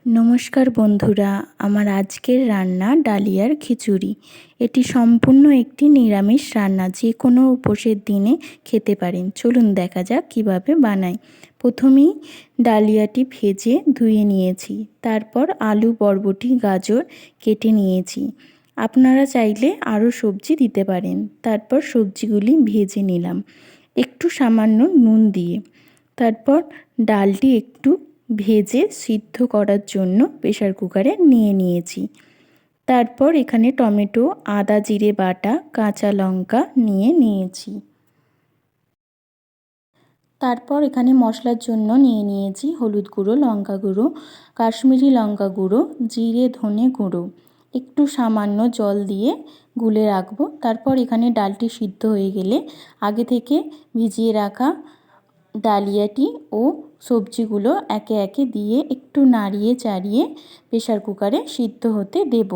নমস্কার বন্ধুরা, আমার আজকের রান্না ডালিয়ার খিচুড়ি। এটি সম্পূর্ণ একটি নিরামিষ রান্না, যে কোনো উপোসের দিনে খেতে পারেন। চলুন দেখা যাক কিভাবে বানাই। প্রথমেই ডালিয়াটি ভেজে ধুয়ে নিয়েছি, তারপর আলু, বরবটি, গাজর কেটে নিয়েছি। আপনারা চাইলে আরও সবজি দিতে পারেন। তারপর সবজিগুলি ভেজে নিলাম একটু সামান্য নুন দিয়ে। তারপর ডালটি একটু ভেজে সিদ্ধ করার জন্য প্রেসার কুকারে নিয়ে নিয়েছি। তারপর এখানে টমেটো, আদা, জিরে বাটা, কাঁচা লঙ্কা নিয়ে নিয়েছি। তারপর এখানে মশলার জন্য নিয়ে নিয়েছি হলুদ গুঁড়ো, লঙ্কা গুঁড়ো, কাশ্মীরি লঙ্কা গুঁড়ো, জিরে ধনে গুঁড়ো। একটু সামান্য জল দিয়ে গুলে রাখবো। তারপর এখানে ডালটি সিদ্ধ হয়ে গেলে আগে থেকে ভিজিয়ে রাখা ডালিয়াটি ও সবজিগুলো একে একে দিয়ে একটু নাড়িয়ে চাড়িয়ে প্রেসার কুকারে সিদ্ধ হতে দেব।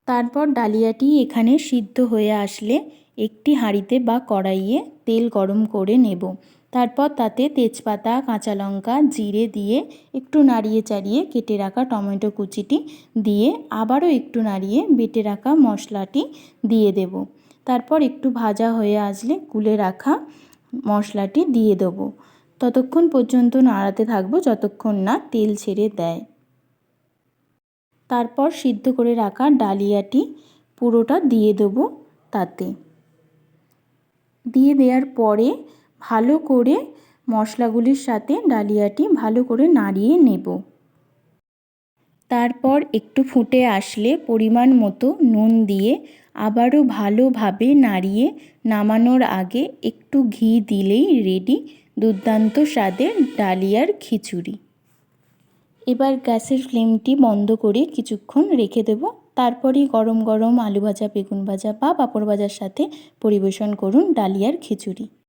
তারপর ডালিয়াটি এখানে সিদ্ধ হয়ে আসলে একটি হাঁড়িতে বা কড়াইয়ে তেল গরম করে নেব। তারপর তাতে তেজপাতা, কাঁচা লঙ্কা, জিরে দিয়ে একটু নাড়িয়ে চাড়িয়ে কেটে রাখা টমেটো কুচিটি দিয়ে আবারও একটু নাড়িয়ে বেটে রাখা মশলাটি দিয়ে দেব। তারপর একটু ভাজা হয়ে আসলে গুলে রাখা মশলাটি দিয়ে দেবো। ততক্ষণ পর্যন্ত নাড়াতে থাকবো যতক্ষণ না তেল ছেড়ে দেয়। তারপর সিদ্ধ করে রাখা ডালিয়াটি পুরোটা দিয়ে দেবো। তাতে দিয়ে দেওয়ার পরে ভালো করে মশলাগুলির সাথে ডালিয়াটি ভালো করে নাড়িয়ে নেব। তারপর একটু ফুটে আসলে পরিমাণ মতো নুন দিয়ে আবারও ভালোভাবে নাড়িয়ে নামানোর আগে একটু ঘি দিলেই রেডি দুর্দান্ত স্বাদের ডালিয়ার খিচুড়ি। এবার গ্যাসের ফ্লেমটি বন্ধ করে কিছুক্ষণ রেখে দেব। তারপরেই গরম গরম আলু ভাজা, বেগুন ভাজা বা পাঁপড় ভাজার সাথে পরিবেশন করুন ডালিয়ার খিচুড়ি।